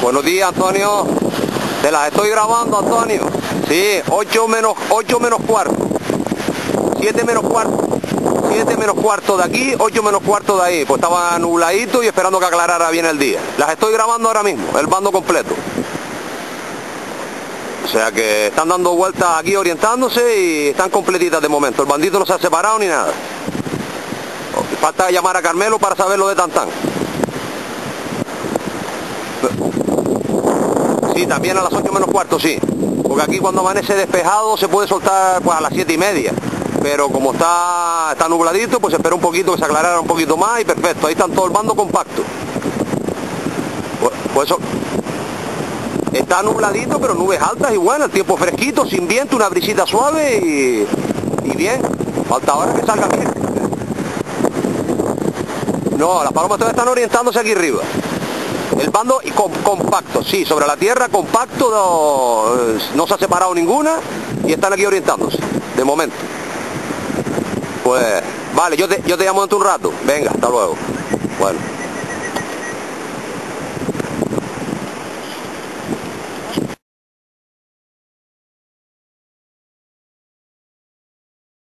Buenos días, Antonio. Te las estoy grabando, Antonio. Sí, 8 menos cuarto. 7 menos cuarto. 7 menos cuarto de aquí, 8 menos cuarto de ahí. Pues estaba nubladito y esperando que aclarara bien el día. Las estoy grabando ahora mismo, el bando completo. O sea que están dando vueltas aquí orientándose y están completitas de momento. El bandito no se ha separado ni nada. Falta llamar a Carmelo para saber lo de Tantán. Sí, también a las 8 menos cuarto, sí. Porque aquí cuando amanece despejado se puede soltar pues a las 7:30. Pero como está nubladito, pues espera un poquito que se aclarara un poquito más y perfecto. Ahí están todo el bando compacto. Pues eso. Está nubladito, pero nubes altas y buenas, el tiempo fresquito, sin viento, una brisita suave y bien. Falta ahora que salga bien. No, las palomas todavía están orientándose aquí arriba. El bando compacto, sí, sobre la tierra compacto, no se ha separado ninguna y están aquí orientándose, de momento. Pues, vale, yo te llamo dentro de un rato. Venga, hasta luego. Bueno.